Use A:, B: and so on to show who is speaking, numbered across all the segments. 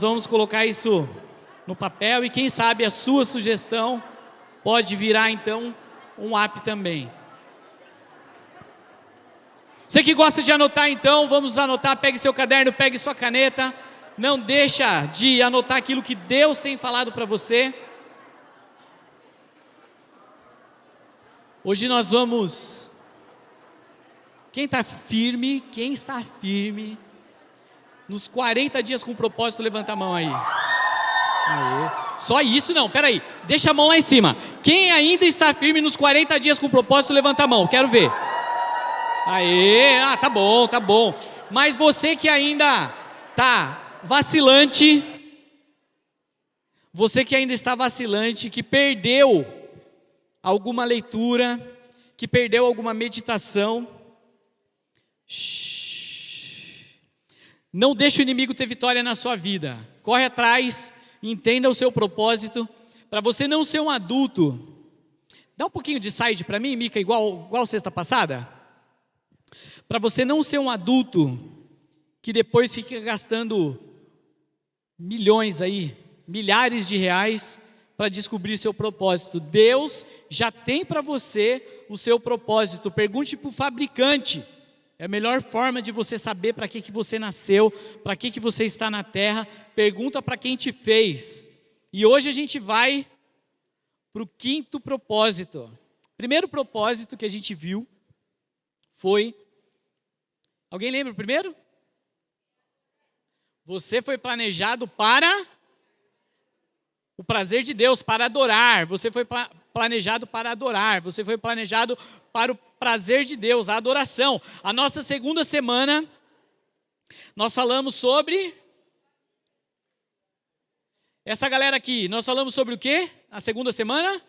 A: vamos colocar isso no papel e quem sabe a sua sugestão pode virar então um app também. Você que gosta de anotar então, vamos anotar, pegue seu caderno, pegue sua caneta. Não deixa de anotar aquilo que Deus tem falado para você. Hoje nós vamos... Quem está firme nos 40 dias com propósito, levanta a mão aí. Aê. Só isso não, peraí, deixa a mão lá em cima. Quem ainda está firme nos 40 dias com propósito, levanta a mão, quero ver. Aê, tá bom. Mas você que ainda está vacilante, você que ainda está vacilante, que perdeu alguma leitura, que perdeu alguma meditação, não deixe o inimigo ter vitória na sua vida. Corre atrás, entenda o seu propósito, para você não ser um adulto. Dá um pouquinho de side para mim, Mica, igual sexta passada. Para você não ser um adulto que depois fica gastando milhões aí, milhares de reais para descobrir seu propósito. Deus já tem para você o seu propósito. Pergunte para o fabricante. É a melhor forma de você saber para que você nasceu, para que você está na terra. Pergunta para quem te fez. E hoje a gente vai para o 5º propósito. Primeiro propósito que a gente viu foi... Alguém lembra o primeiro? Você foi planejado para o prazer de Deus, para adorar. Você foi planejado para adorar. Você foi planejado para o prazer de Deus, a adoração. A nossa segunda semana, nós falamos sobre... Essa galera aqui, nós falamos sobre o quê? A segunda semana?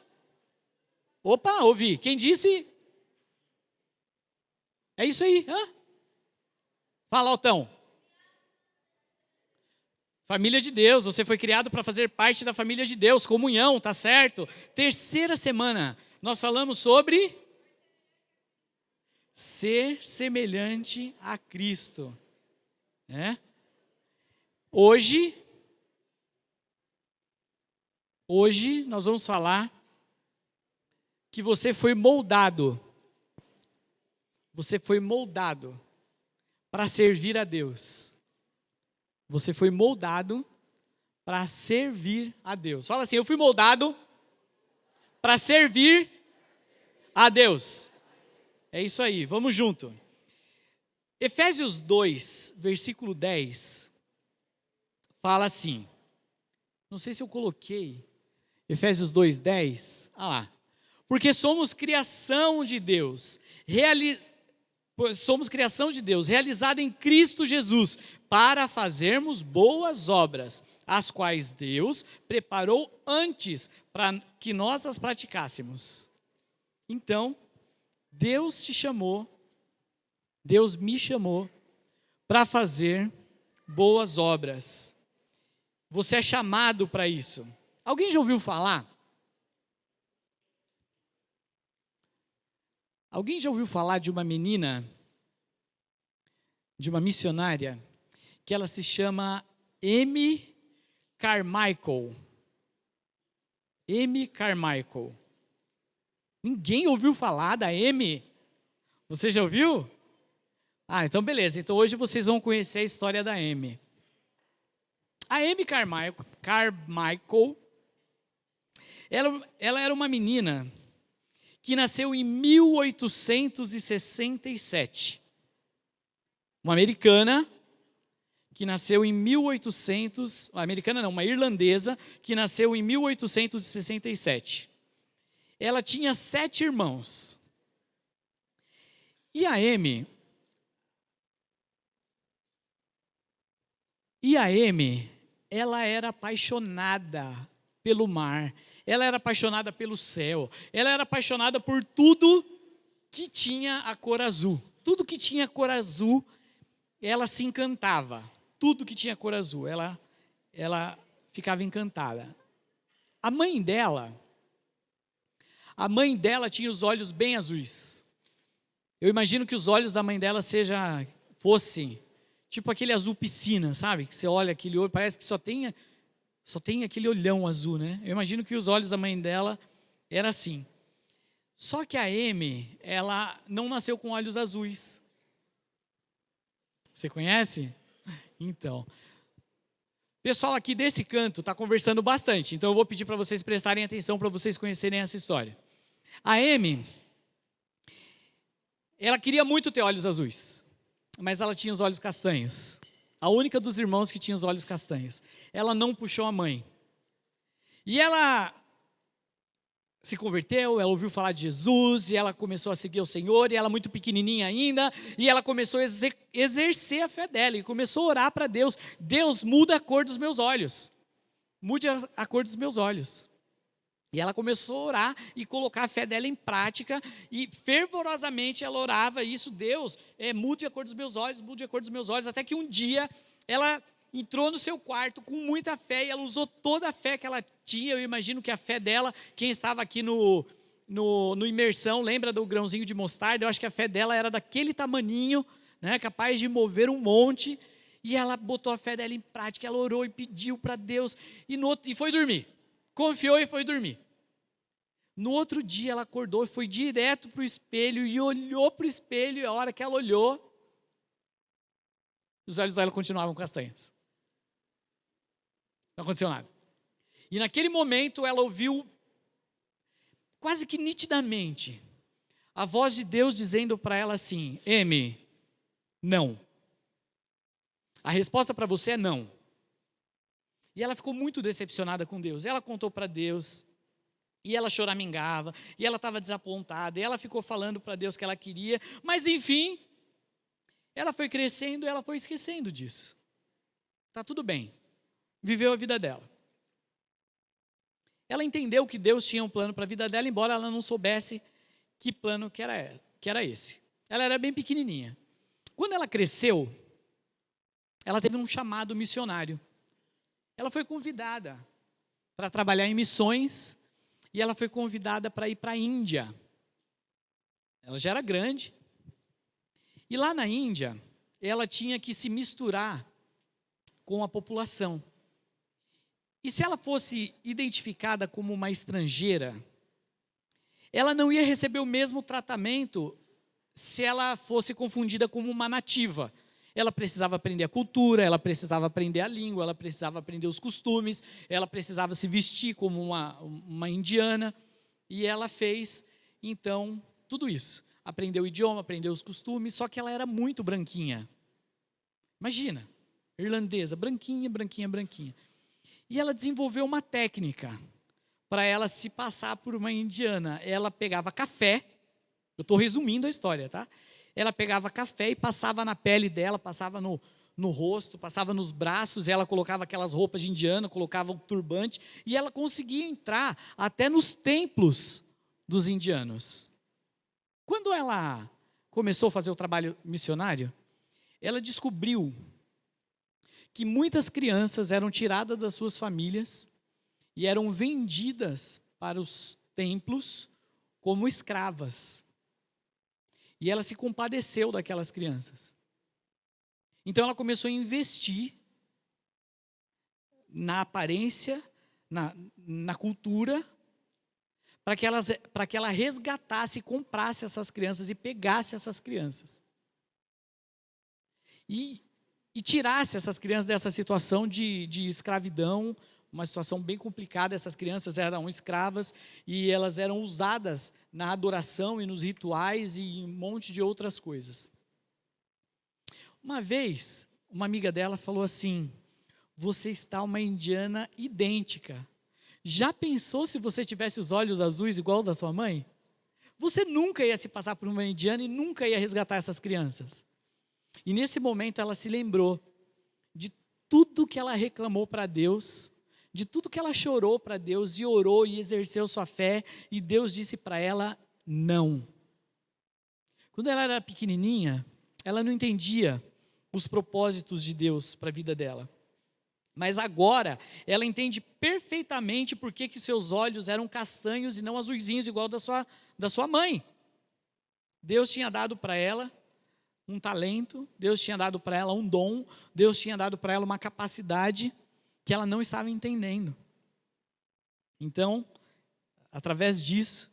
A: Opa, ouvi. Quem disse? É isso aí. Fala, Altão. Família de Deus, você foi criado para fazer parte da família de Deus, comunhão, tá certo? Terceira semana, nós falamos sobre ser semelhante a Cristo. Hoje nós vamos falar que você foi moldado para servir a Deus. Você foi moldado para servir a Deus. Fala assim, eu fui moldado para servir a Deus. É isso aí, vamos junto. Efésios 2, versículo 10, fala assim. Não sei se eu coloquei. Efésios 2, 10. Lá. Porque somos criação de Deus, realizada em Cristo Jesus, para fazermos boas obras, as quais Deus preparou antes para que nós as praticássemos. Então, Deus me chamou para fazer boas obras. Você é chamado para isso. Alguém já ouviu falar? Alguém já ouviu falar de uma menina, de uma missionária, que ela se chama Amy Carmichael? Amy Carmichael. Ninguém ouviu falar da Amy? Você já ouviu? Então beleza. Então hoje vocês vão conhecer a história da Amy. A Amy Carmichael, ela era uma menina que nasceu em 1867. Uma americana que nasceu em 1800... Americana não, uma irlandesa que nasceu em 1867. Ela tinha 7 irmãos. E a Amy, ela era apaixonada pelo mar, ela era apaixonada pelo céu, ela era apaixonada por tudo que tinha a cor azul. Tudo que tinha cor azul, ela se encantava. Tudo que tinha cor azul, ela ficava encantada. A mãe dela tinha os olhos bem azuis. Eu imagino que os olhos da mãe dela fossem tipo aquele azul piscina, sabe? Que você olha aquele olho, parece que só tem aquele olhão azul, né? Eu imagino que os olhos da mãe dela era assim. Só que a Amy, ela não nasceu com olhos azuis. Você conhece? Então, o pessoal aqui desse canto está conversando bastante, então eu vou pedir para vocês prestarem atenção para vocês conhecerem essa história. A Amy, ela queria muito ter olhos azuis, mas ela tinha os olhos castanhos. A única dos irmãos que tinha os olhos castanhos. Ela não puxou a mãe. E ela se converteu, ela ouviu falar de Jesus, e ela começou a seguir o Senhor, e ela muito pequenininha ainda, e ela começou a exercer a fé dela, e começou a orar para Deus. Deus, muda a cor dos meus olhos. Mude a cor dos meus olhos. E ela começou a orar e colocar a fé dela em prática, e fervorosamente ela orava isso: Deus, mude a cor dos meus olhos, mude a cor dos meus olhos, até que um dia ela entrou no seu quarto com muita fé, e ela usou toda a fé que ela tinha. Eu imagino que a fé dela, quem estava aqui no imersão, lembra do grãozinho de mostarda? Eu acho que a fé dela era daquele tamaninho, né, capaz de mover um monte, e ela botou a fé dela em prática, ela orou e pediu para Deus, e foi dormir, confiou e foi dormir. No outro dia ela acordou e foi direto para o espelho, e olhou para o espelho, e a hora que ela olhou, os olhos dela continuavam castanhos. Não aconteceu nada. E naquele momento ela ouviu, quase que nitidamente, a voz de Deus dizendo para ela assim: Amy, não. A resposta para você é não. E ela ficou muito decepcionada com Deus. Ela contou para Deus, e ela choramingava, e ela estava desapontada, e ela ficou falando para Deus que ela queria, mas enfim, ela foi crescendo e ela foi esquecendo disso. Tá tudo bem. Viveu a vida dela. Ela entendeu que Deus tinha um plano para a vida dela, embora ela não soubesse que plano que era esse. Ela era bem pequenininha. Quando ela cresceu, ela teve um chamado missionário. Ela foi convidada para trabalhar em missões, e ela foi convidada para ir para a Índia. Ela já era grande. E lá na Índia, ela tinha que se misturar com a população. E se ela fosse identificada como uma estrangeira, ela não ia receber o mesmo tratamento se ela fosse confundida como uma nativa. Ela precisava aprender a cultura, ela precisava aprender a língua, ela precisava aprender os costumes, ela precisava se vestir como uma indiana. E ela fez, então, tudo isso. Aprendeu o idioma, aprendeu os costumes, só que ela era muito branquinha. Imagina, irlandesa, branquinha, branquinha, branquinha. E ela desenvolveu uma técnica para ela se passar por uma indiana. Ela pegava café, eu estou resumindo a história, tá? Ela pegava café e passava na pele dela, passava no rosto, passava nos braços, e ela colocava aquelas roupas de indiana, colocava um turbante, e ela conseguia entrar até nos templos dos indianos. Quando ela começou a fazer o trabalho missionário, ela descobriu que muitas crianças eram tiradas das suas famílias e eram vendidas para os templos como escravas. E ela se compadeceu daquelas crianças. Então ela começou a investir na aparência, na cultura, para que ela resgatasse e comprasse essas crianças e pegasse essas crianças. E tirasse essas crianças dessa situação de escravidão, uma situação bem complicada. Essas crianças eram escravas e elas eram usadas na adoração e nos rituais e um monte de outras coisas. Uma vez, uma amiga dela falou assim: você está uma indiana idêntica. Já pensou se você tivesse os olhos azuis igual os da sua mãe? Você nunca ia se passar por uma indiana e nunca ia resgatar essas crianças. E nesse momento ela se lembrou de tudo que ela reclamou para Deus, de tudo que ela chorou para Deus e orou e exerceu sua fé, e Deus disse para ela não. Quando ela era pequenininha, ela não entendia os propósitos de Deus para a vida dela. Mas agora ela entende perfeitamente por que seus olhos eram castanhos e não azuisinhos igual da sua mãe. Deus tinha dado para ela um talento, Deus tinha dado para ela um dom, Deus tinha dado para ela uma capacidade que ela não estava entendendo. Então, através disso,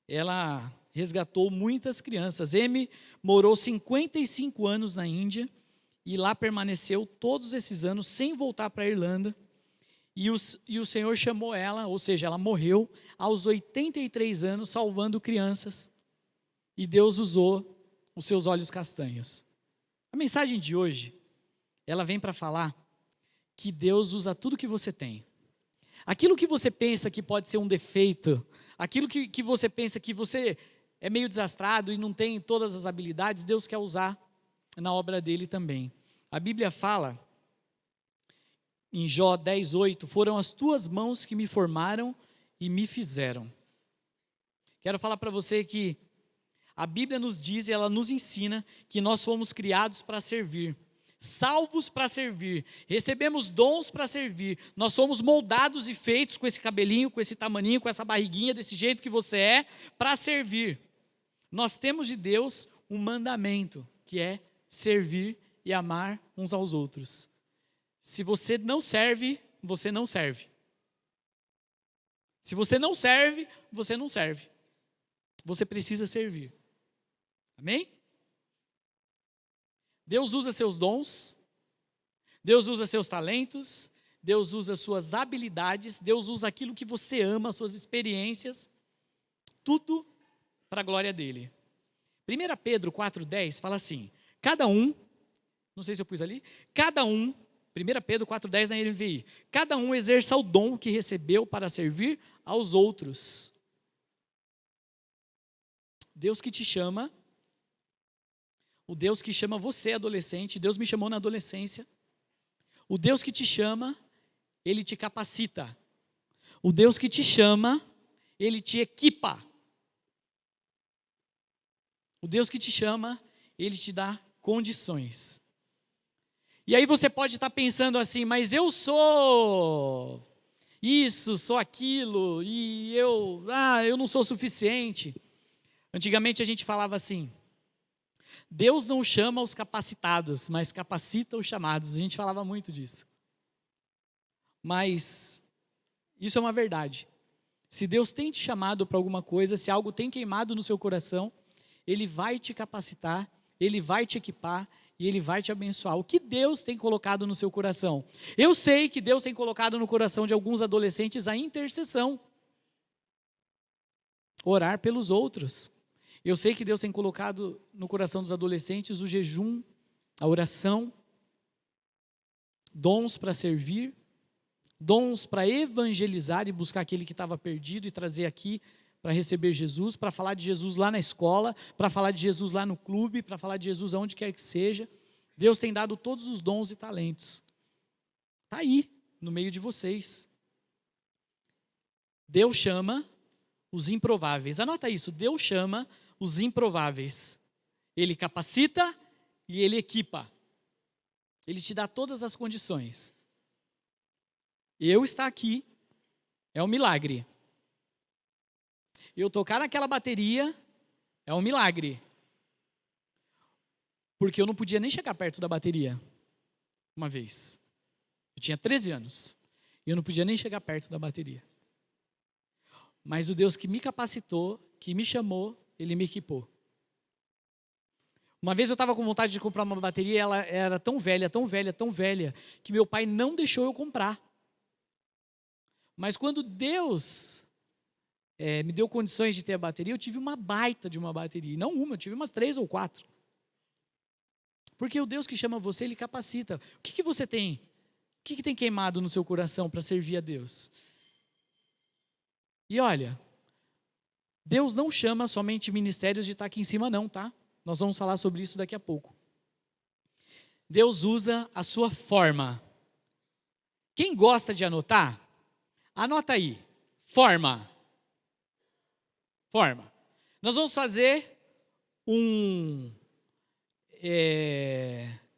A: ela resgatou muitas crianças. Amy morou 55 anos na Índia e lá permaneceu todos esses anos sem voltar para a Irlanda. E o Senhor chamou ela, ou seja, ela morreu aos 83 anos salvando crianças. E Deus usou os seus olhos castanhos. A mensagem de hoje, ela vem para falar que Deus usa tudo que você tem. Aquilo que você pensa que pode ser um defeito, aquilo que você pensa que você é meio desastrado e não tem todas as habilidades, Deus quer usar na obra dele também. A Bíblia fala, em Jó 10:8, foram as tuas mãos que me formaram e me fizeram. Quero falar para você que a Bíblia nos diz e ela nos ensina que nós fomos criados para servir, salvos para servir, recebemos dons para servir, nós somos moldados e feitos com esse cabelinho, com esse tamaninho, com essa barriguinha, desse jeito que você é, para servir. Nós temos de Deus um mandamento, que é servir e amar uns aos outros. Se você não serve, você não serve. Se você não serve, você não serve. Você precisa servir. Amém? Deus usa seus dons, Deus usa seus talentos, Deus usa suas habilidades, Deus usa aquilo que você ama, suas experiências, tudo para a glória dele. 1 Pedro 4,10 fala assim, cada um, não sei se eu pus ali, cada um, 1 Pedro 4,10 na NVI, cada um exerça o dom que recebeu para servir aos outros. Deus que te chama, o Deus que chama você adolescente, Deus me chamou na adolescência. O Deus que te chama, Ele te capacita. O Deus que te chama, Ele te equipa. O Deus que te chama, Ele te dá condições. E aí você pode estar pensando assim, mas eu sou isso, sou aquilo, e eu não sou suficiente. Antigamente a gente falava assim, Deus não chama os capacitados, mas capacita os chamados. A gente falava muito disso. Mas isso é uma verdade. Se Deus tem te chamado para alguma coisa, se algo tem queimado no seu coração, Ele vai te capacitar, Ele vai te equipar e Ele vai te abençoar. O que Deus tem colocado no seu coração? Eu sei que Deus tem colocado no coração de alguns adolescentes a intercessão. Orar pelos outros. Eu sei que Deus tem colocado no coração dos adolescentes o jejum, a oração, dons para servir, dons para evangelizar e buscar aquele que estava perdido e trazer aqui para receber Jesus, para falar de Jesus lá na escola, para falar de Jesus lá no clube, para falar de Jesus aonde quer que seja. Deus tem dado todos os dons e talentos. Está aí, no meio de vocês. Deus chama os improváveis. Anota isso, Deus chama os improváveis. Ele capacita e Ele equipa. Ele te dá todas as condições. Eu estar aqui é um milagre. Eu tocar naquela bateria é um milagre. Porque eu não podia nem chegar perto da bateria uma vez. Eu tinha 13 anos. E eu não podia nem chegar perto da bateria. Mas o Deus que me capacitou, que me chamou, Ele me equipou. Uma vez eu estava com vontade de comprar uma bateria e ela era tão velha, tão velha, tão velha, que meu pai não deixou eu comprar. Mas quando Deus me deu condições de ter a bateria, eu tive uma baita de uma bateria. Não uma, eu tive umas 3 ou 4. Porque o Deus que chama você, Ele capacita. O que você tem? O que tem queimado no seu coração para servir a Deus? E olha, Deus não chama somente ministérios de estar aqui em cima não, tá? Nós vamos falar sobre isso daqui a pouco. Deus usa a sua forma. Quem gosta de anotar, anota aí. Forma. Forma. Nós vamos fazer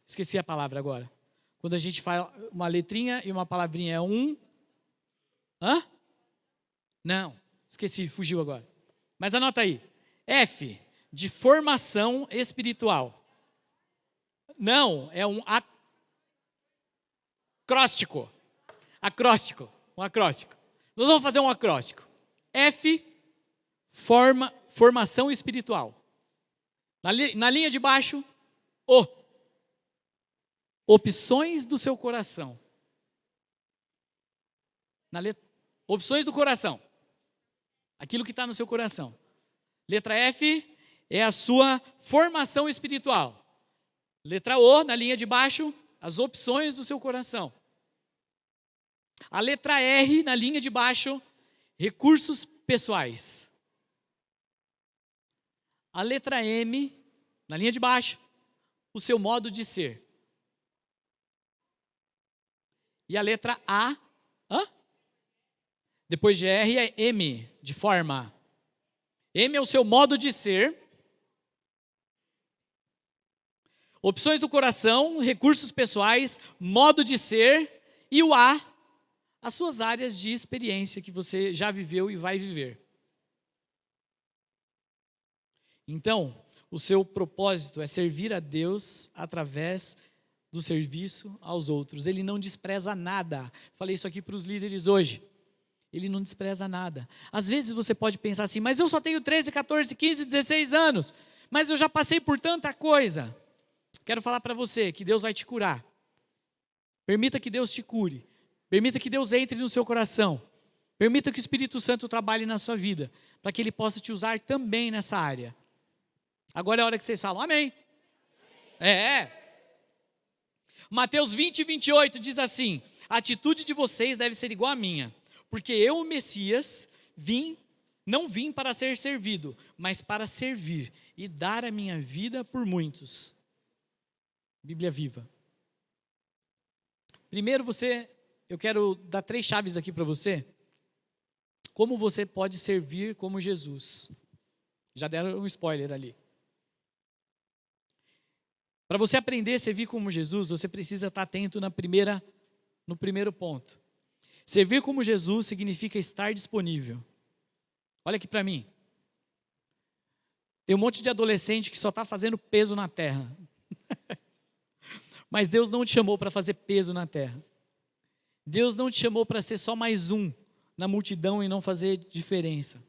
A: esqueci a palavra agora. Quando a gente fala uma letrinha e uma palavrinha Hã? Não, esqueci, fugiu agora. Mas anota aí. F, de formação espiritual. Não, é um acróstico. Um acróstico. Nós vamos fazer um acróstico. F, formação espiritual. Na linha de baixo, O. Opções do seu coração. Opções do coração. Aquilo que está no seu coração. Letra F é a sua formação espiritual. Letra O, na linha de baixo, as opções do seu coração. A letra R, na linha de baixo, recursos pessoais. A letra M, na linha de baixo, o seu modo de ser. E a letra A, depois de R é M, de forma. M é o seu modo de ser. Opções do coração, recursos pessoais, modo de ser. E o A, as suas áreas de experiência que você já viveu e vai viver. Então, o seu propósito é servir a Deus através do serviço aos outros. Ele não despreza nada. Falei isso aqui para os líderes hoje. Ele não despreza nada. Às vezes você pode pensar assim, mas eu só tenho 13, 14, 15, 16 anos. Mas eu já passei por tanta coisa. Quero falar para você que Deus vai te curar. Permita que Deus te cure. Permita que Deus entre no seu coração. Permita que o Espírito Santo trabalhe na sua vida, para que Ele possa te usar também nessa área. Agora é a hora que vocês falam, amém. Mateus 20, 28 diz assim, a atitude de vocês deve ser igual à minha, porque eu, o Messias, não vim para ser servido, mas para servir e dar a minha vida por muitos. Bíblia viva. Primeiro eu quero dar 3 chaves aqui para você. Como você pode servir como Jesus. Já deram um spoiler ali. Para você aprender a servir como Jesus, você precisa estar atento no primeiro ponto. Servir como Jesus significa estar disponível. Olha aqui para mim. Tem um monte de adolescente que só está fazendo peso na terra. Mas Deus não te chamou para fazer peso na terra. Deus não te chamou para ser só mais um na multidão e não fazer diferença.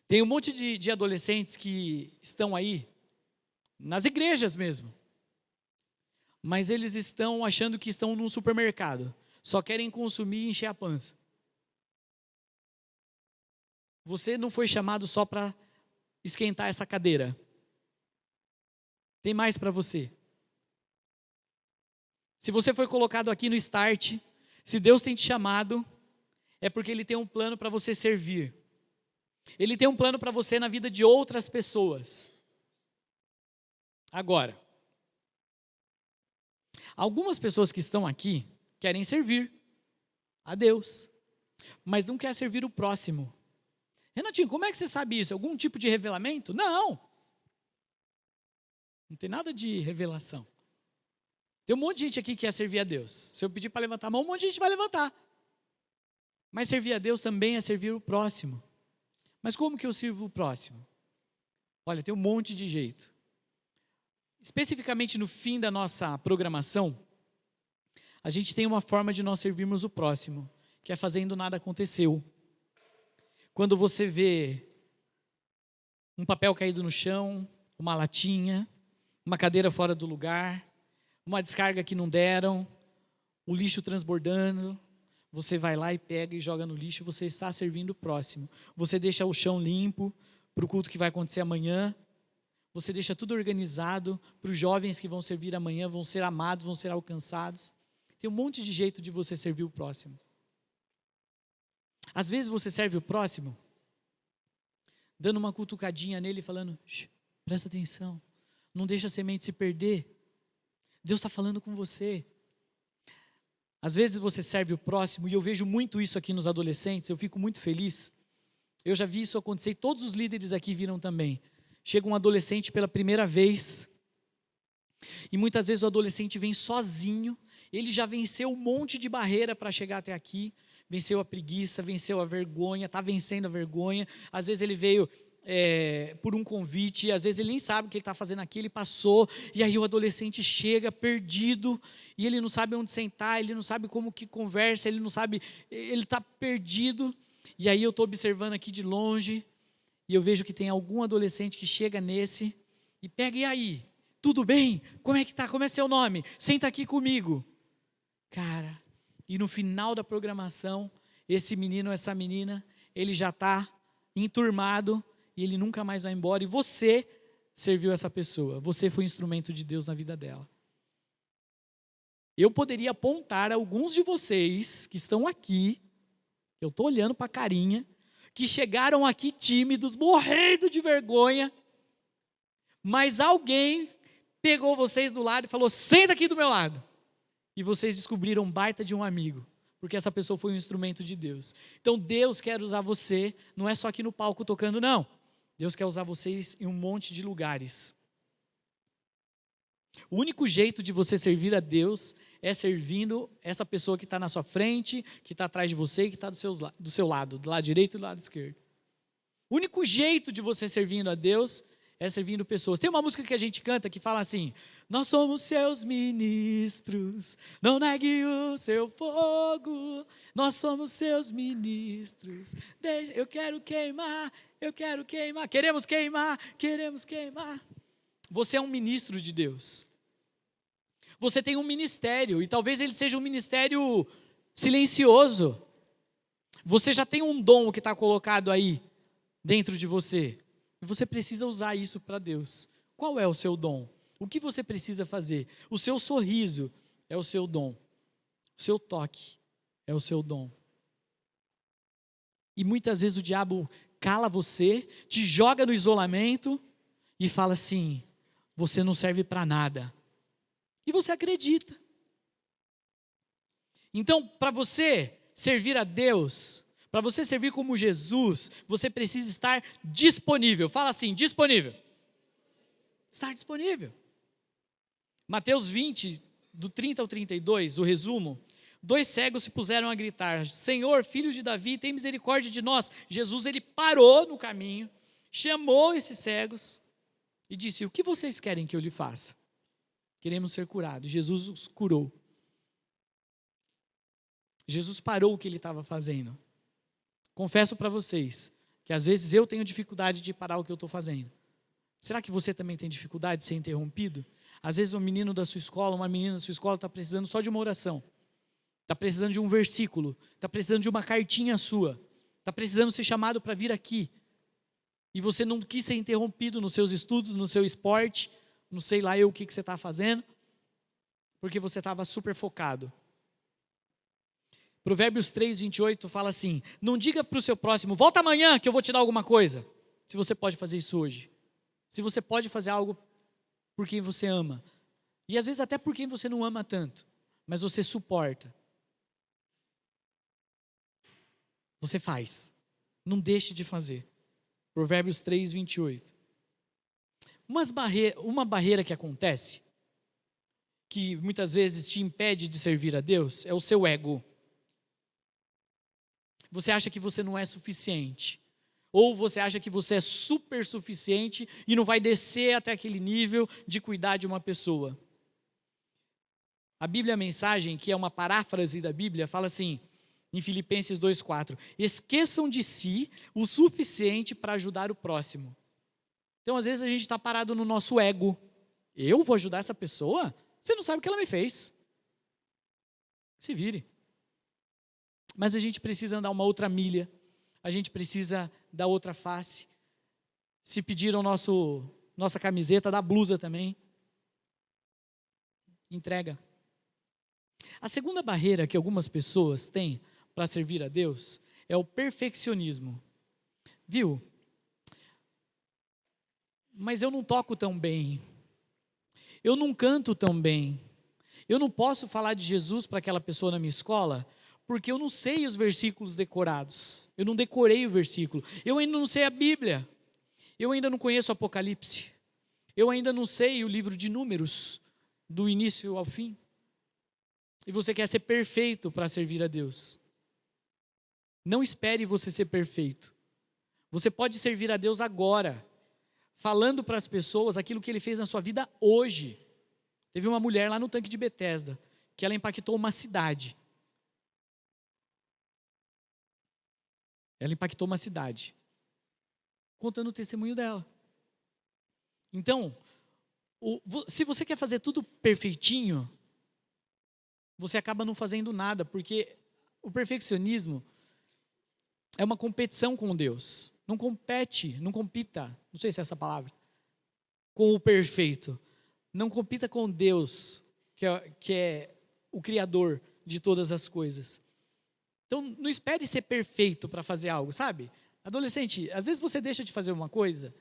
A: Tem um monte de adolescentes que estão aí, nas igrejas mesmo. Mas eles estão achando que estão num supermercado. Só querem consumir e encher a pança. Você não foi chamado só para esquentar essa cadeira. Tem mais para você. Se você foi colocado aqui no Start, se Deus tem te chamado, é porque Ele tem um plano para você servir. Ele tem um plano para você na vida de outras pessoas. Agora, algumas pessoas que estão aqui querem servir a Deus, mas não quer servir o próximo. Renatinho, como é que você sabe isso? Algum tipo de revelamento? Não. Não tem nada de revelação. Tem um monte de gente aqui que quer servir a Deus. Se eu pedir para levantar a mão, um monte de gente vai levantar. Mas servir a Deus também é servir o próximo. Mas como que eu sirvo o próximo? Olha, tem um monte de jeito. Especificamente no fim da nossa programação, a gente tem uma forma de nós servirmos o próximo, que é fazendo nada aconteceu. Quando você vê um papel caído no chão, uma latinha, uma cadeira fora do lugar, uma descarga que não deram, o lixo transbordando, você vai lá e pega e joga no lixo, você está servindo o próximo. Você deixa o chão limpo para o culto que vai acontecer amanhã, você deixa tudo organizado para os jovens que vão servir amanhã, vão ser amados, vão ser alcançados. Tem um monte de jeito de você servir o próximo. Às vezes você serve o próximo, dando uma cutucadinha nele e falando, presta atenção, não deixa a semente se perder. Deus está falando com você. Às vezes você serve o próximo, e eu vejo muito isso aqui nos adolescentes, eu fico muito feliz. Eu já vi isso acontecer, e todos os líderes aqui viram também. Chega um adolescente pela primeira vez, e muitas vezes o adolescente vem sozinho, ele já venceu um monte de barreira para chegar até aqui, venceu a preguiça, venceu a vergonha, está vencendo a vergonha. Às vezes ele veio por um convite, às vezes ele nem sabe o que ele está fazendo aqui, ele passou, e aí o adolescente chega perdido, e ele não sabe onde sentar, ele não sabe como que conversa, ele não sabe, ele está perdido, e aí eu estou observando aqui de longe, e eu vejo que tem algum adolescente que chega nesse, e pega, e aí? Tudo bem? Como é que tá? Como é seu nome? Senta aqui comigo. Cara, e no final da programação, esse menino, essa menina, ele já está enturmado, e ele nunca mais vai embora, e você serviu essa pessoa, você foi instrumento de Deus na vida dela. Eu poderia apontar alguns de vocês que estão aqui, eu estou olhando para a carinha, que chegaram aqui tímidos, morrendo de vergonha, mas alguém pegou vocês do lado e falou, senta aqui do meu lado, e vocês descobriram um baita de um amigo, porque essa pessoa foi um instrumento de Deus. Então Deus quer usar você, não é só aqui no palco tocando, não. Deus quer usar vocês em um monte de lugares. O único jeito de você servir a Deus é servindo essa pessoa que está na sua frente, que está atrás de você e que está do seu lado, do lado direito e do lado esquerdo. O único jeito de você servindo a Deus é servindo pessoas. Tem uma música que a gente canta que fala assim, nós somos seus ministros, não negue o seu fogo, nós somos seus ministros, eu quero queimar, queremos queimar. Você é um ministro de Deus. Você tem um ministério, e talvez ele seja um ministério silencioso. Você já tem um dom que está colocado aí dentro de você. E você precisa usar isso para Deus. Qual é o seu dom? O que você precisa fazer? O seu sorriso é o seu dom. O seu toque é o seu dom. E muitas vezes o diabo cala você, te joga no isolamento e fala assim, você não serve para nada. E você acredita. Então, para você servir a Deus, para você servir como Jesus, você precisa estar disponível. Fala assim, disponível. Estar disponível. Mateus 20, do 30 ao 32, o resumo. 2 cegos se puseram a gritar, Senhor, filho de Davi, tem misericórdia de nós. Jesus, ele parou no caminho, chamou esses cegos e disse, o que vocês querem que eu lhe faça? Queremos ser curados. Jesus os curou. Jesus parou o que ele estava fazendo. Confesso para vocês que às vezes eu tenho dificuldade de parar o que eu estou fazendo. Será que você também tem dificuldade de ser interrompido? Às vezes um menino da sua escola, uma menina da sua escola está precisando só de uma oração. Está precisando de um versículo. Está precisando de uma cartinha sua. Está precisando ser chamado para vir aqui. E você não quis ser interrompido nos seus estudos, no seu esporte, não sei lá eu o que você está fazendo, porque você estava super focado. Provérbios 3, 28 fala assim, não diga para o seu próximo, volta amanhã que eu vou te dar alguma coisa, se você pode fazer isso hoje. Se você pode fazer algo por quem você ama, e às vezes até por quem você não ama tanto, mas você suporta. Você faz, não deixe de fazer. Provérbios 3, 28. Uma barreira que acontece, que muitas vezes te impede de servir a Deus, é o seu ego. Você acha que você não é suficiente. Ou você acha que você é super suficiente e não vai descer até aquele nível de cuidar de uma pessoa. A Bíblia, a mensagem, que é uma paráfrase da Bíblia, fala assim, em Filipenses 2,4, esqueçam de si o suficiente para ajudar o próximo. Então, às vezes, a gente está parado no nosso ego. Eu vou ajudar essa pessoa? Você não sabe o que ela me fez. Se vire. Mas a gente precisa dar uma outra milha. A gente precisa dar outra face. Se pediram nossa camiseta, dá blusa também. Entrega. A segunda barreira que algumas pessoas têm para servir a Deus é o perfeccionismo. Viu? Mas eu não toco tão bem, eu não canto tão bem, eu não posso falar de Jesus para aquela pessoa na minha escola, porque eu não sei os versículos decorados, eu não decorei o versículo, eu ainda não sei a Bíblia, eu ainda não conheço o Apocalipse, eu ainda não sei o livro de Números, do início ao fim, e você quer ser perfeito para servir a Deus. Não espere você ser perfeito, Você pode servir a Deus agora, falando para as pessoas aquilo que Ele fez na sua vida hoje. Teve uma mulher lá no tanque de Betesda, que ela impactou uma cidade. Ela impactou uma cidade, contando o testemunho dela. Então, se você quer fazer tudo perfeitinho, você acaba não fazendo nada, porque o perfeccionismo é uma competição com Deus. Não compita, não sei se é essa palavra, com o perfeito. Não compita com Deus, que é o Criador de todas as coisas. Então, não espere ser perfeito para fazer algo, sabe? Adolescente, às vezes você deixa de fazer uma coisa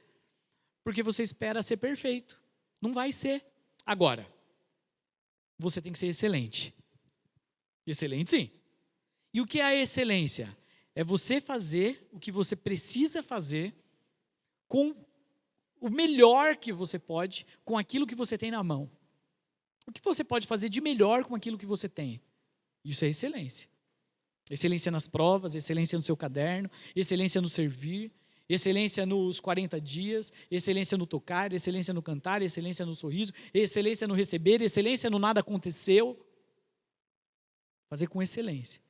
A: porque você espera ser perfeito. Não vai ser. Agora, você tem que ser excelente. Excelente, sim. E o que é a excelência? É você fazer o que você precisa fazer com o melhor que você pode, com aquilo que você tem na mão. O que você pode fazer de melhor com aquilo que você tem? Isso é excelência. Excelência nas provas, excelência no seu caderno, excelência no servir, excelência nos 40 dias, excelência no tocar, excelência no cantar, excelência no sorriso, excelência no receber, excelência no nada aconteceu. Fazer com excelência.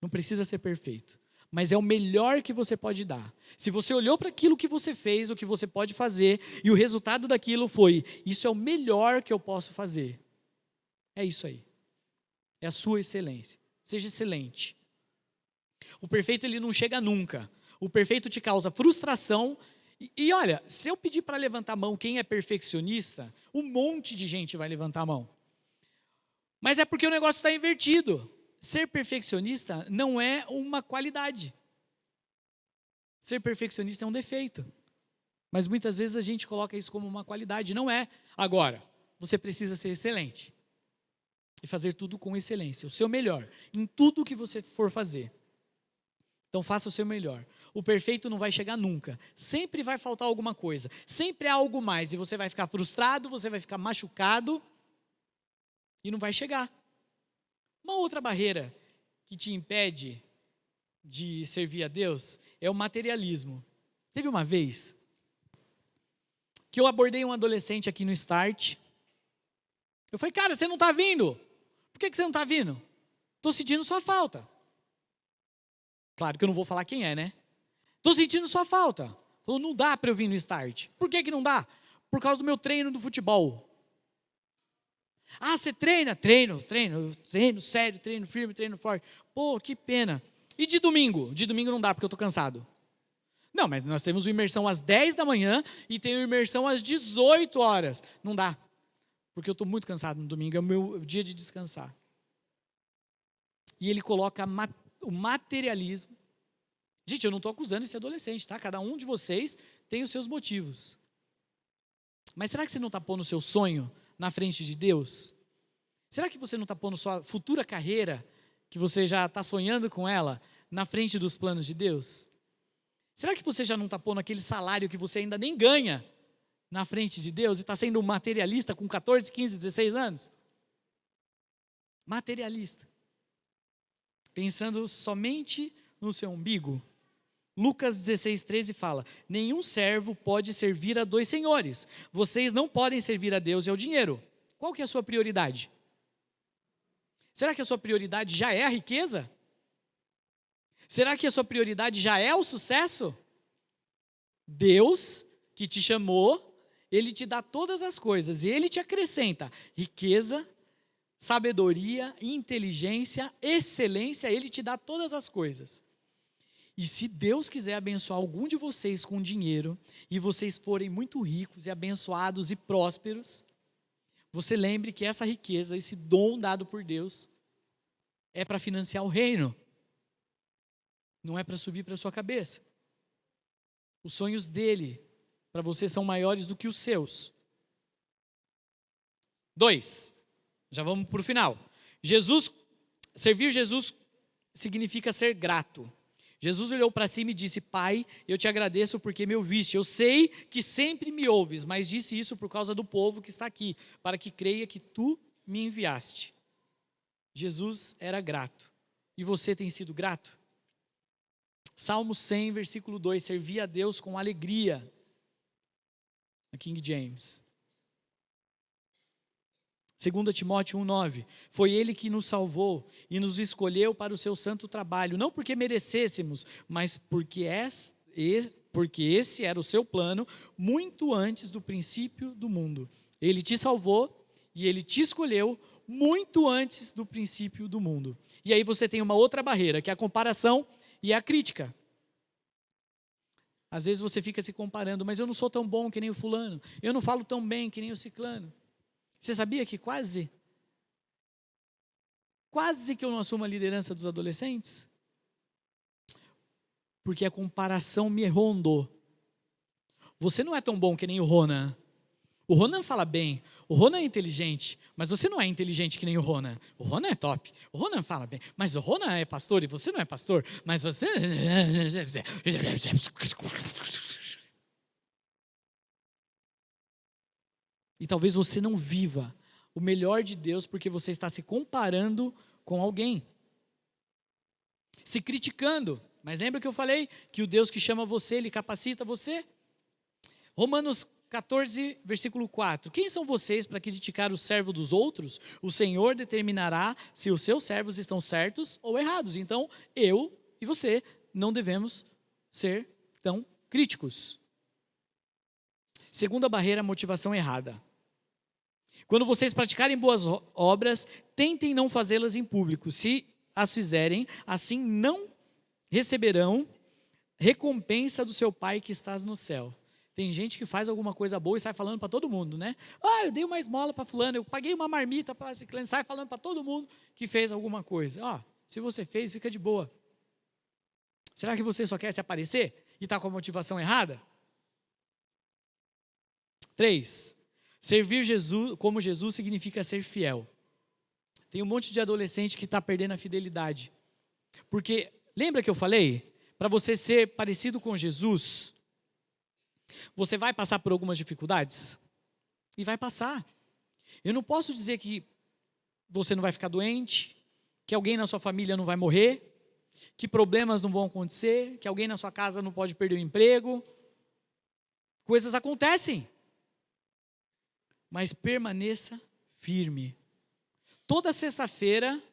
A: Não precisa ser perfeito, mas é o melhor que você pode dar. Se você olhou para aquilo que você fez, o que você pode fazer, e o resultado daquilo foi, isso é o melhor que eu posso fazer. É isso aí. É a sua excelência. Seja excelente. O perfeito, ele não chega nunca. O perfeito te causa frustração. E olha, se eu pedir para levantar a mão quem é perfeccionista, um monte de gente vai levantar a mão. Mas é porque o negócio está invertido. Ser perfeccionista não é uma qualidade. Ser perfeccionista é um defeito. Mas muitas vezes a gente coloca isso como uma qualidade. Não é. Agora, você precisa ser excelente. E fazer tudo com excelência. O seu melhor. Em tudo que você for fazer. Então faça o seu melhor. O perfeito não vai chegar nunca. Sempre vai faltar alguma coisa. Sempre há algo mais. E você vai ficar frustrado, você vai ficar machucado. E não vai chegar. Uma outra barreira que te impede de servir a Deus é o materialismo. Teve uma vez que eu abordei um adolescente aqui no Start. Eu falei, cara, você não está vindo? Por que você não está vindo? Estou sentindo sua falta. Claro que eu não vou falar quem é, né? Estou sentindo sua falta. Falou, não dá para eu vir no Start. Por que não dá? Por causa do meu treino do futebol. Ah, você treina? Treino sério, treino firme, treino forte. Pô, que pena. E de domingo? De domingo não dá porque eu estou cansado. Não, mas nós temos uma imersão às 10 da manhã e tem uma imersão às 18 horas. Não dá. Porque eu estou muito cansado no domingo, é o meu dia de descansar. E ele coloca o materialismo. Gente, eu não estou acusando esse adolescente, tá? Cada um de vocês tem os seus motivos. Mas será que você não está pondo o seu sonho na frente de Deus? Será que você não está pondo sua futura carreira, que você já está sonhando com ela, na frente dos planos de Deus? Será que você já não está pondo aquele salário que você ainda nem ganha na frente de Deus e está sendo um materialista com 14, 15, 16 anos? Materialista. Pensando somente no seu umbigo. Lucas 16:13 fala, nenhum servo pode servir a dois senhores. Vocês não podem servir a Deus e ao dinheiro. Qual que é a sua prioridade? Será que a sua prioridade já é a riqueza? Será que a sua prioridade já é o sucesso? Deus, que te chamou, Ele te dá todas as coisas e Ele te acrescenta riqueza, sabedoria, inteligência, excelência, Ele te dá todas as coisas. E se Deus quiser abençoar algum de vocês com dinheiro, e vocês forem muito ricos e abençoados e prósperos, você lembre que essa riqueza, esse dom dado por Deus, é para financiar o reino. Não é para subir para a sua cabeça. Os sonhos dele, para você, são maiores do que os seus. 2. Já vamos para o final. Servir Jesus significa ser grato. Jesus olhou para cima e disse, Pai, eu te agradeço porque me ouviste. Eu sei que sempre me ouves, mas disse isso por causa do povo que está aqui, para que creia que tu me enviaste. Jesus era grato. E você tem sido grato? Salmo 100, versículo 2, servir a Deus com alegria, na King James. 2 Timóteo 1,9, foi Ele que nos salvou e nos escolheu para o seu santo trabalho, não porque merecêssemos, mas porque esse era o seu plano muito antes do princípio do mundo. Ele te salvou e Ele te escolheu muito antes do princípio do mundo. E aí você tem uma outra barreira, que é a comparação e a crítica. Às vezes você fica se comparando, mas eu não sou tão bom que nem o fulano, eu não falo tão bem que nem o ciclano. Você sabia que quase que eu não assumo a liderança dos adolescentes? Porque a comparação me rondou. Você não é tão bom que nem o Ronan. O Ronan fala bem, o Ronan é inteligente, mas você não é inteligente que nem o Ronan. O Ronan é top, o Ronan fala bem, mas o Ronan é pastor e você não é pastor, mas você... E talvez você não viva o melhor de Deus porque você está se comparando com alguém. Se criticando. Mas lembra que eu falei que o Deus que chama você, Ele capacita você? Romanos 14, versículo 4. Quem são vocês para criticar o servo dos outros? O Senhor determinará se os seus servos estão certos ou errados. Então, eu e você não devemos ser tão críticos. Segunda barreira, motivação errada. Quando vocês praticarem boas obras, tentem não fazê-las em público. Se as fizerem, assim não receberão recompensa do seu Pai que estás no céu. Tem gente que faz alguma coisa boa e sai falando para todo mundo, né? Eu dei uma esmola para fulano, eu paguei uma marmita para esse cliente, sai falando para todo mundo que fez alguma coisa. Se você fez, fica de boa. Será que você só quer se aparecer e está com a motivação errada? 3. Servir Jesus como Jesus significa ser fiel. Tem um monte de adolescente que está perdendo a fidelidade. Porque, lembra que eu falei? Para você ser parecido com Jesus, você vai passar por algumas dificuldades? E vai passar. Eu não posso dizer que você não vai ficar doente, que alguém na sua família não vai morrer, que problemas não vão acontecer, que alguém na sua casa não pode perder o emprego. Coisas acontecem. Mas permaneça firme. Toda sexta-feira,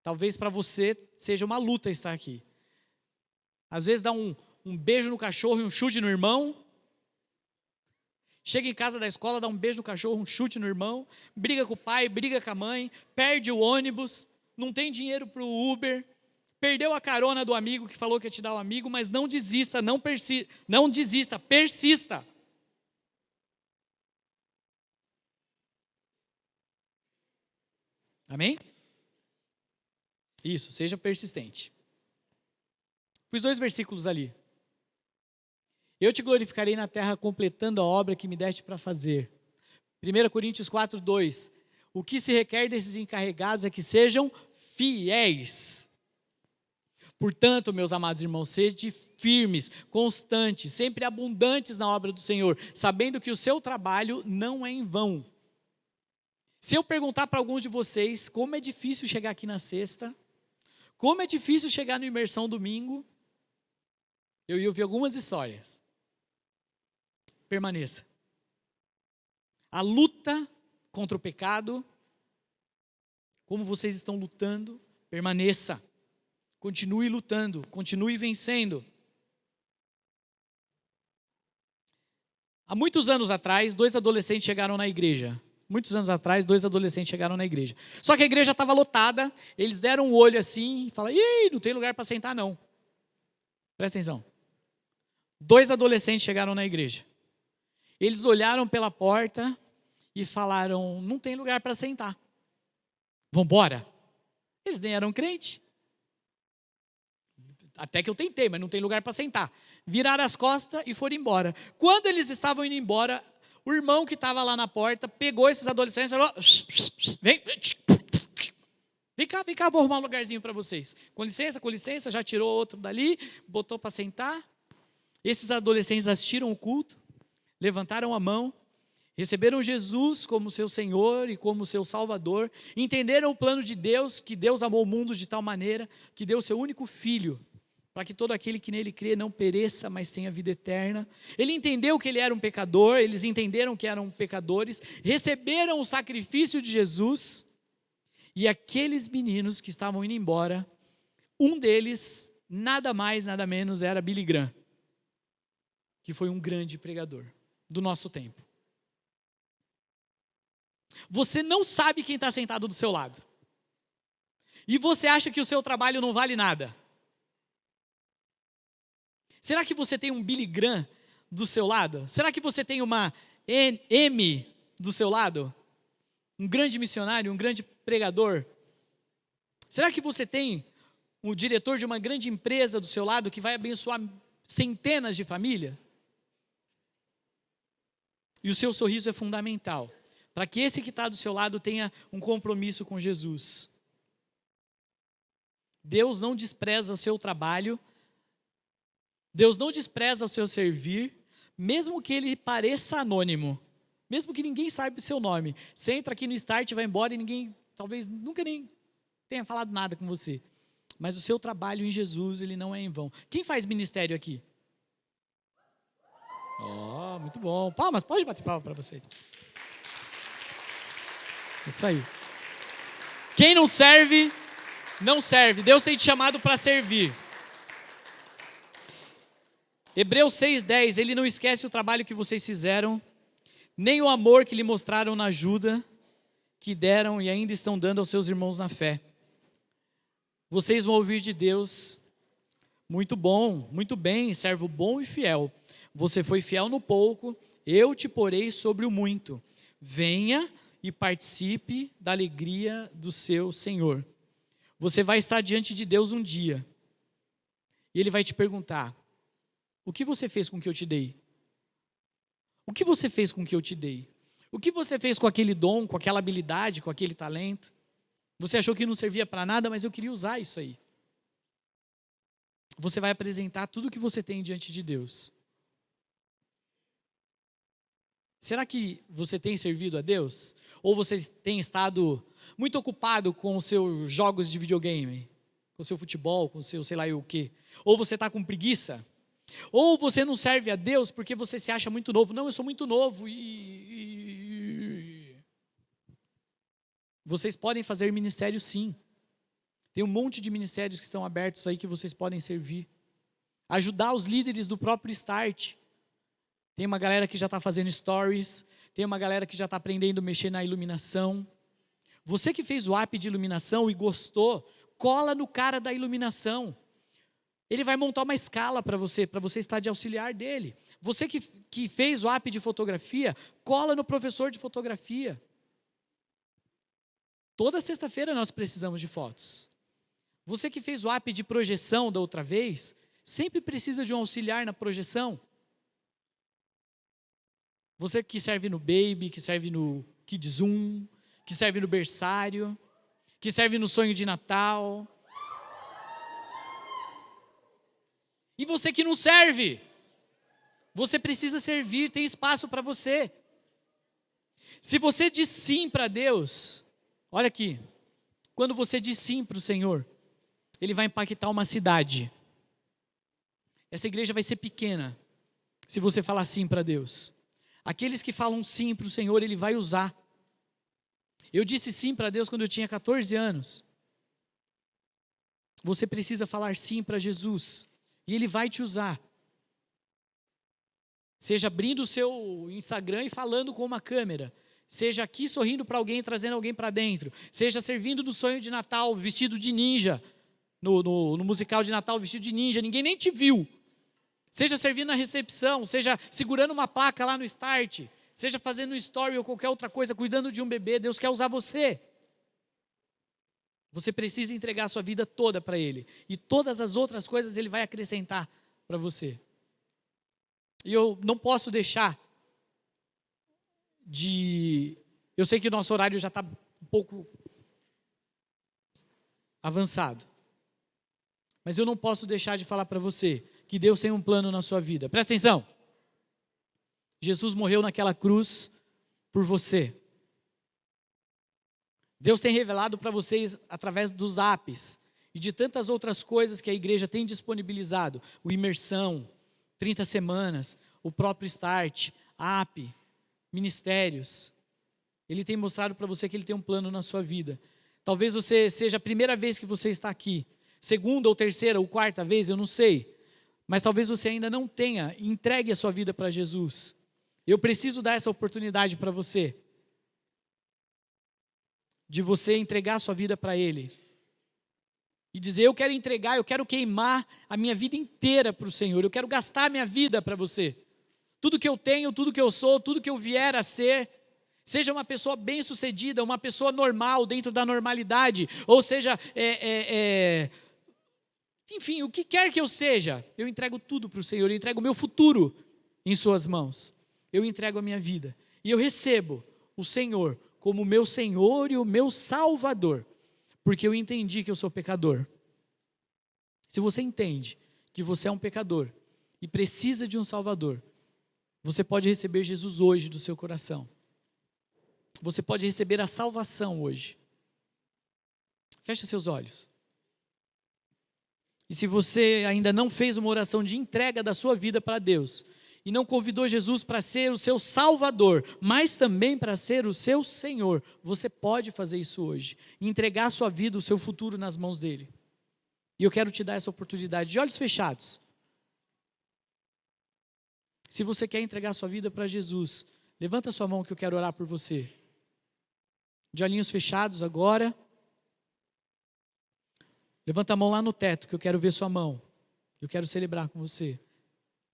A: talvez para você seja uma luta estar aqui. Às vezes dá um beijo no cachorro e um chute no irmão. Chega em casa da escola, dá um beijo no cachorro, um chute no irmão. Briga com o pai, briga com a mãe. Perde o ônibus, não tem dinheiro para o Uber. Perdeu a carona do amigo que falou que ia te dar o amigo, mas não desista, não desista, persista. Amém? Isso, seja persistente. Os 2 versículos ali. Eu te glorificarei na terra completando a obra que me deste para fazer. 1 Coríntios 4, 2. O que se requer desses encarregados é que sejam fiéis. Portanto, meus amados irmãos, sede firmes, constantes, sempre abundantes na obra do Senhor, sabendo que o seu trabalho não é em vão. Se eu perguntar para alguns de vocês como é difícil chegar aqui na sexta, como é difícil chegar no Imersão domingo, eu ia ouvir algumas histórias. Permaneça. A luta contra o pecado, como vocês estão lutando, permaneça. Continue lutando, continue vencendo. Há muitos anos atrás, 2 adolescentes chegaram na igreja. Só que a igreja estava lotada, eles deram um olho assim e falaram, não tem lugar para sentar não. Presta atenção. 2 adolescentes chegaram na igreja. Eles olharam pela porta e falaram, não tem lugar para sentar. Vamos embora? Eles nem eram crentes. Até que eu tentei, mas não tem lugar para sentar. Viraram as costas e foram embora. Quando eles estavam indo embora, o irmão que estava lá na porta pegou esses adolescentes e falou, vem cá, vou arrumar um lugarzinho para vocês. Com licença, já tirou outro dali, botou para sentar. Esses adolescentes assistiram o culto, levantaram a mão, receberam Jesus como seu Senhor e como seu Salvador, entenderam o plano de Deus, que Deus amou o mundo de tal maneira que deu seu único filho para que todo aquele que nele crê não pereça, mas tenha vida eterna. Ele entendeu que ele era um pecador, eles entenderam que eram pecadores, receberam o sacrifício de Jesus, e aqueles meninos que estavam indo embora, um deles, nada mais, nada menos, era Billy Graham, que foi um grande pregador do nosso tempo. Você não sabe quem está sentado do seu lado. E você acha que o seu trabalho não vale nada. Será que você tem um Billy Graham do seu lado? Será que você tem uma M do seu lado? Um grande missionário, um grande pregador? Será que você tem o diretor de uma grande empresa do seu lado que vai abençoar centenas de famílias? E o seu sorriso é fundamental, para que esse que está do seu lado tenha um compromisso com Jesus. Deus não despreza o seu trabalho, Deus não despreza o seu servir, mesmo que ele pareça anônimo, mesmo que ninguém saiba o seu nome. Você entra aqui no Start, vai embora e ninguém, talvez nunca nem tenha falado nada com você. Mas o seu trabalho em Jesus, ele não é em vão. Quem faz ministério aqui? Oh, muito bom. Palmas, pode bater palma para vocês. Isso aí. Quem não serve, não serve. Deus tem te chamado para servir. Hebreus 6:10, ele não esquece o trabalho que vocês fizeram, nem o amor que lhe mostraram na ajuda que deram e ainda estão dando aos seus irmãos na fé. Vocês vão ouvir de Deus: muito bom, muito bem, servo bom e fiel. Você foi fiel no pouco, eu te porei sobre o muito. Venha e participe da alegria do seu Senhor. Você vai estar diante de Deus um dia, e Ele vai te perguntar: o que você fez com o que eu te dei? O que você fez com o que eu te dei? O que você fez com aquele dom, com aquela habilidade, com aquele talento? Você achou que não servia para nada, mas eu queria usar isso aí. Você vai apresentar tudo o que você tem diante de Deus. Será que você tem servido a Deus? Ou você tem estado muito ocupado com os seus jogos de videogame? Com o seu futebol, com o seu sei lá o quê? Ou você está com preguiça? Ou você não serve a Deus porque você se acha muito novo? Não, eu sou muito novo Vocês podem fazer ministério sim. Tem um monte de ministérios que estão abertos aí que vocês podem servir. Ajudar os líderes do próprio Start. Tem uma galera que já está fazendo stories, tem uma galera que já está aprendendo a mexer na iluminação. Você que fez o app de iluminação e gostou, cola no cara da iluminação. Ele vai montar uma escala para você estar de auxiliar dele. Você que fez o app de fotografia, cola no professor de fotografia. Toda sexta-feira nós precisamos de fotos. Você que fez o app de projeção da outra vez, sempre precisa de um auxiliar na projeção. Você que serve no Baby, que serve no Kids Zoom, que serve no berçário, que serve no sonho de Natal. E você que não serve, você precisa servir, tem espaço para você. Se você diz sim para Deus, olha aqui, quando você diz sim para o Senhor, Ele vai impactar uma cidade. Essa igreja vai ser pequena, se você falar sim para Deus. Aqueles que falam sim para o Senhor, Ele vai usar. Eu disse sim para Deus quando eu tinha 14 anos. Você precisa falar sim para Jesus, e Ele vai te usar. Seja abrindo o seu Instagram e falando com uma câmera, seja aqui sorrindo para alguém, trazendo alguém para dentro, seja servindo no sonho de Natal, vestido de ninja, no musical de Natal, vestido de ninja, ninguém nem te viu. Seja servindo na recepção, seja segurando uma placa lá no Start, seja fazendo um story ou qualquer outra coisa, cuidando de um bebê, Deus quer usar você. Você precisa entregar a sua vida toda para Ele, e todas as outras coisas Ele vai acrescentar para você. E eu não posso deixar eu sei que o nosso horário já está um pouco avançado, mas eu não posso deixar de falar para você que Deus tem um plano na sua vida. Presta atenção. Jesus morreu naquela cruz por você. Deus tem revelado para vocês através dos apps e de tantas outras coisas que a igreja tem disponibilizado, o Imersão, 30 semanas, o próprio Start, AP, ministérios. Ele tem mostrado para você que ele tem um plano na sua vida. Talvez você seja a primeira vez que você está aqui, segunda ou terceira ou quarta vez, eu não sei. Mas talvez você ainda não tenha entregue a sua vida para Jesus. Eu preciso dar essa oportunidade para você. De você entregar a sua vida para Ele. E dizer, eu quero entregar, eu quero queimar a minha vida inteira para o Senhor. Eu quero gastar a minha vida para você. Tudo que eu tenho, tudo que eu sou, tudo que eu vier a ser. Seja uma pessoa bem-sucedida, uma pessoa normal, dentro da normalidade. Ou seja, enfim, o que quer que eu seja, eu entrego tudo para o Senhor. Eu entrego o meu futuro em suas mãos. Eu entrego a minha vida. E eu recebo o Senhor como o meu Senhor e o meu Salvador. Porque eu entendi que eu sou pecador. Se você entende que você é um pecador e precisa de um Salvador, você pode receber Jesus hoje do seu coração. Você pode receber a salvação hoje. Feche seus olhos. E se você ainda não fez uma oração de entrega da sua vida para Deus, e não convidou Jesus para ser o seu Salvador, mas também para ser o seu Senhor, você pode fazer isso hoje. Entregar a sua vida, o seu futuro nas mãos dEle. E eu quero te dar essa oportunidade, de olhos fechados. Se você quer entregar a sua vida para Jesus, levanta a sua mão que eu quero orar por você. De olhinhos fechados agora. Levanta a mão lá no teto que eu quero ver sua mão. Eu quero celebrar com você.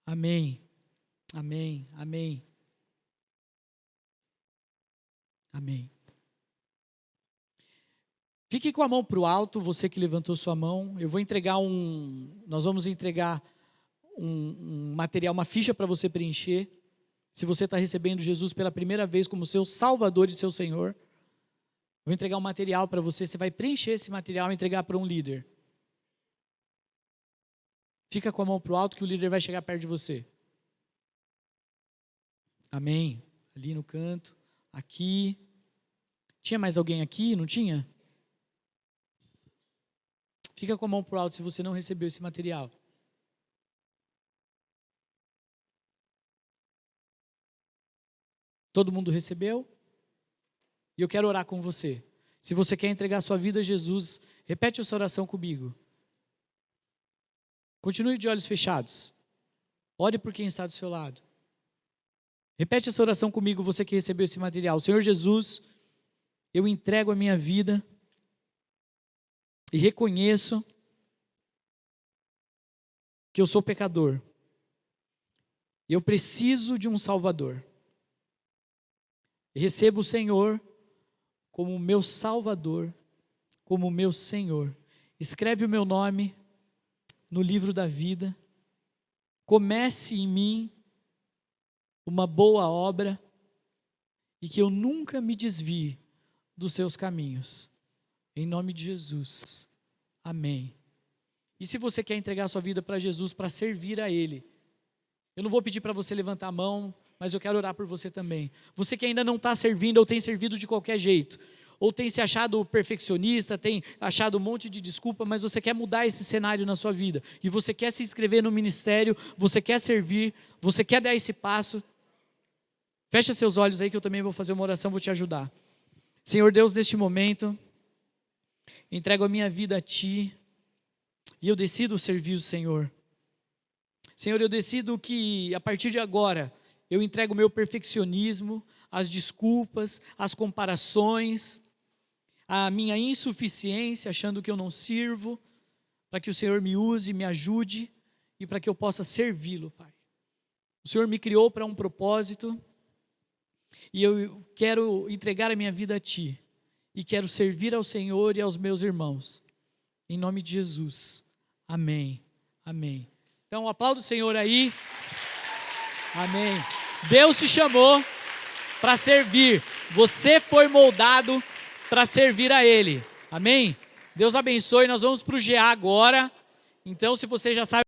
A: Amém. Amém, amém, amém. Fique com a mão para o alto, você que levantou sua mão. Nós vamos entregar um material, uma ficha para você preencher. Se você está recebendo Jesus pela primeira vez como seu Salvador e seu Senhor, vou entregar um material para você. Você vai preencher esse material e entregar para um líder. Fica com a mão para o alto que o líder vai chegar perto de você. Amém. Ali no canto, aqui. Tinha mais alguém aqui? Não tinha? Fica com a mão para o alto se você não recebeu esse material. Todo mundo recebeu? E eu quero orar com você. Se você quer entregar sua vida a Jesus, repete essa oração comigo. Continue de olhos fechados. Ore por quem está do seu lado. Repete essa oração comigo, você que recebeu esse material. Senhor Jesus, eu entrego a minha vida e reconheço que eu sou pecador. Eu preciso de um Salvador. Recebo o Senhor como meu Salvador, como meu Senhor. Escreve o meu nome no livro da vida. Comece em mim uma boa obra e que eu nunca me desvie dos seus caminhos. Em nome de Jesus. Amém. E se você quer entregar a sua vida para Jesus, para servir a Ele, eu não vou pedir para você levantar a mão, mas eu quero orar por você também. Você que ainda não está servindo ou tem servido de qualquer jeito, ou tem se achado perfeccionista, tem achado um monte de desculpa, mas você quer mudar esse cenário na sua vida, e você quer se inscrever no ministério, você quer servir, você quer dar esse passo, fecha seus olhos aí que eu também vou fazer uma oração, vou te ajudar. Senhor Deus, neste momento, entrego a minha vida a Ti, e eu decido servir o Senhor. Senhor, eu decido que a partir de agora, eu entrego o meu perfeccionismo, as desculpas, as comparações, a minha insuficiência, achando que eu não sirvo, para que o Senhor me use, me ajude e para que eu possa servi-lo, Pai. O Senhor me criou para um propósito e eu quero entregar a minha vida a Ti e quero servir ao Senhor e aos meus irmãos. Em nome de Jesus. Amém. Amém. Então, aplauda o Senhor aí. Amém. Deus te chamou para servir. Você foi moldado para servir a Ele. Amém? Deus abençoe. Nós vamos para o GA agora. Então, se você já sabe